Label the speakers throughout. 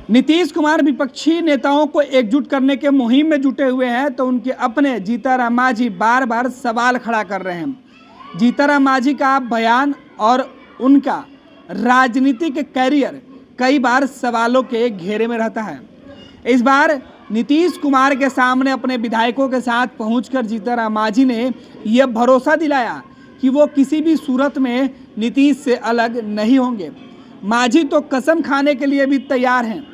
Speaker 1: नीतीश कुमार विपक्षी नेताओं को एकजुट करने के मुहिम में जुटे हुए हैं, तो उनके अपने जीतनराम मांझी बार बार सवाल खड़ा कर रहे हैं। जीतनराम मांझी का बयान और उनका राजनीतिक कैरियर कई बार सवालों के घेरे में रहता है। इस बार नीतीश कुमार के सामने अपने विधायकों के साथ पहुंचकर जीतनराम मांझी ने यह भरोसा दिलाया कि वो किसी भी सूरत में नीतीश से अलग नहीं होंगे। मांझी तो कसम खाने के लिए भी तैयार हैं।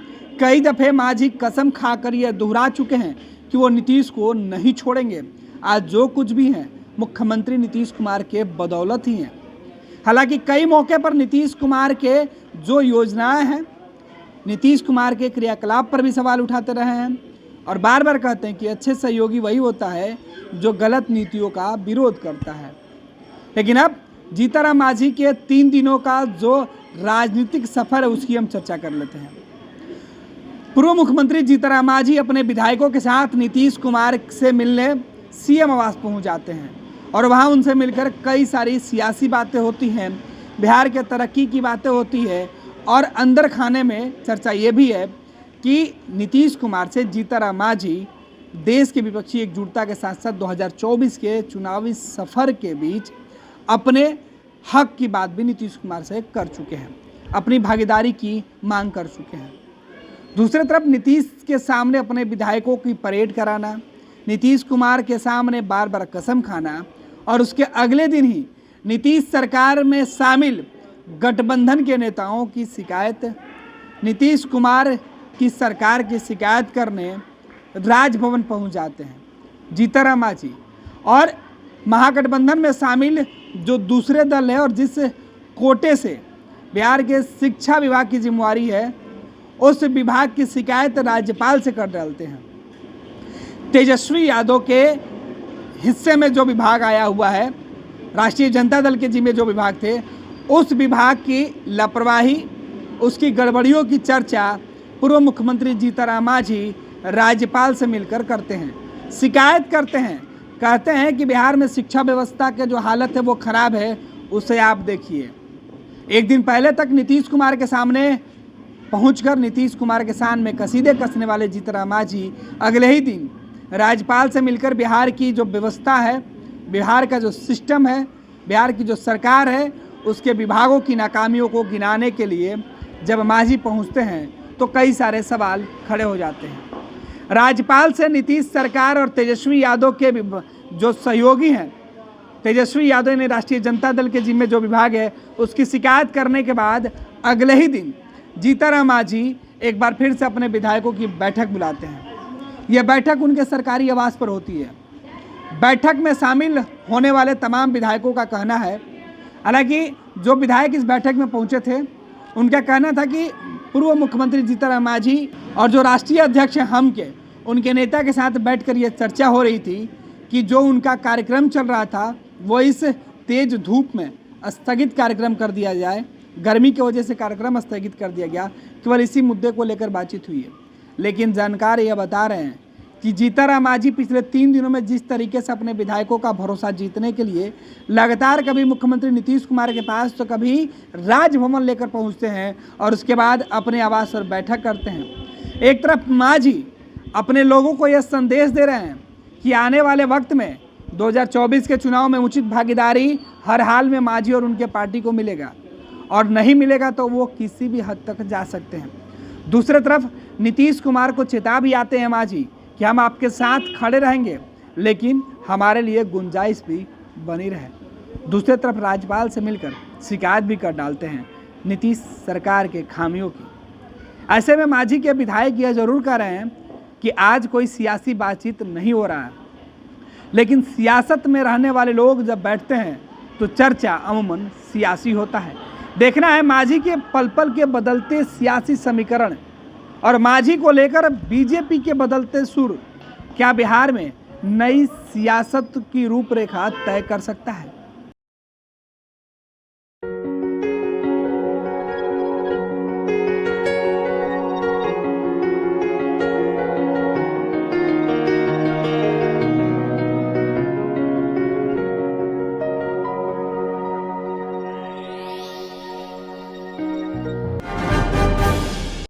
Speaker 1: कई दफ़े मांझी कसम खाकर यह दोहरा चुके हैं कि वो नीतीश को नहीं छोड़ेंगे। आज जो कुछ भी है मुख्यमंत्री नीतीश कुमार के बदौलत ही हैं। हालांकि कई मौके पर नीतीश कुमार के जो योजनाएं हैं, नीतीश कुमार के क्रियाकलाप पर भी सवाल उठाते रहे हैं और बार बार कहते हैं कि अच्छे सहयोगी वही होता है जो गलत नीतियों का विरोध करता है। लेकिन अब जीतनराम मांझी के 3 दिनों का जो राजनीतिक सफर है उसकी हम चर्चा कर लेते हैं। पूर्व मुख्यमंत्री जीतनराम मांझी अपने विधायकों के साथ नीतीश कुमार से मिलने सीएम आवास पहुंच जाते हैं और वहां उनसे मिलकर कई सारी सियासी बातें होती हैं, बिहार के तरक्की की बातें होती है और अंदर खाने में चर्चा ये भी है कि नीतीश कुमार से जीतनराम मांझी देश के विपक्षी एकजुटता के साथ साथ 2024 के चुनावी सफर के बीच अपने हक की बात भी नीतीश कुमार से कर चुके हैं, अपनी भागीदारी की मांग कर चुके हैं। दूसरी तरफ नीतीश के सामने अपने विधायकों की परेड कराना, नीतीश कुमार के सामने बार बार कसम खाना और उसके अगले दिन ही नीतीश सरकार में शामिल गठबंधन के नेताओं की शिकायत, नीतीश कुमार की सरकार की शिकायत करने राजभवन पहुंच जाते हैं जीतनराम मांझी। और महागठबंधन में शामिल जो दूसरे दल है और जिस कोटे से बिहार के शिक्षा विभाग की जिम्मेवारी है, उस विभाग की शिकायत राज्यपाल से कर डालते हैं। तेजस्वी यादव के हिस्से में जो विभाग आया हुआ है, राष्ट्रीय जनता दल के जिम्मे जो विभाग थे, उस विभाग की लापरवाही, उसकी गड़बड़ियों की चर्चा पूर्व मुख्यमंत्री जीतनराम मांझी राज्यपाल से मिलकर करते हैं, शिकायत करते हैं, कहते हैं कि बिहार में शिक्षा व्यवस्था के जो हालत है वो खराब है, उसे आप देखिए। एक दिन पहले तक नीतीश कुमार के सामने पहुंचकर नीतीश कुमार के सामने में कसीदे कसने वाले जीतनराम मांझी अगले ही दिन राज्यपाल से मिलकर बिहार की जो व्यवस्था है, बिहार का जो सिस्टम है, बिहार की जो सरकार है, उसके विभागों की नाकामियों को गिनाने के लिए जब मांझी पहुंचते हैं तो कई सारे सवाल खड़े हो जाते हैं। राज्यपाल से नीतीश सरकार और तेजस्वी यादव के जो सहयोगी हैं, तेजस्वी यादव ने राष्ट्रीय जनता दल के जिम्मे जो विभाग है उसकी शिकायत करने के बाद अगले ही दिन जीतनराम मांझी एक बार फिर से अपने विधायकों की बैठक बुलाते हैं। यह बैठक उनके सरकारी आवास पर होती है। बैठक में शामिल होने वाले तमाम विधायकों का कहना है, हालांकि जो विधायक इस बैठक में पहुंचे थे उनका कहना था कि पूर्व मुख्यमंत्री जीतनराम मांझी और जो राष्ट्रीय अध्यक्ष हैं हम के, उनके नेता के साथ बैठकर यह चर्चा हो रही थी कि जो उनका कार्यक्रम चल रहा था वो इस तेज धूप में स्थगित कार्यक्रम कर दिया जाए। गर्मी की वजह से कार्यक्रम स्थगित कर दिया गया, केवल इसी मुद्दे को लेकर बातचीत हुई है। लेकिन जानकार यह बता रहे हैं कि जीतनराम मांझी पिछले 3 दिनों में जिस तरीके से अपने विधायकों का भरोसा जीतने के लिए लगातार कभी मुख्यमंत्री नीतीश कुमार के पास तो कभी राजभवन लेकर पहुंचते हैं और उसके बाद अपने आवास पर बैठक करते हैं। एक तरफ मांझी अपने लोगों को यह संदेश दे रहे हैं कि आने वाले वक्त में 2024 के चुनाव में उचित भागीदारी हर हाल में मांझी और उनके पार्टी को मिलेगा और नहीं मिलेगा तो वो किसी भी हद तक जा सकते हैं। दूसरी तरफ नीतीश कुमार को चेता भी आते हैं मांझी कि हम आपके साथ खड़े रहेंगे, लेकिन हमारे लिए गुंजाइश भी बनी रहे। दूसरी तरफ राज्यपाल से मिलकर शिकायत भी कर डालते हैं नीतीश सरकार के खामियों की। ऐसे में मांझी के विधायक यह जरूर कह रहे हैं कि आज कोई सियासी बातचीत नहीं हो रहा है, लेकिन सियासत में रहने वाले लोग जब बैठते हैं तो चर्चा अमूमन सियासी होता है। देखना है मांझी के पल पल के बदलते सियासी समीकरण और मांझी को लेकर बीजेपी के बदलते सुर क्या बिहार में नई सियासत की रूपरेखा तय कर सकता है।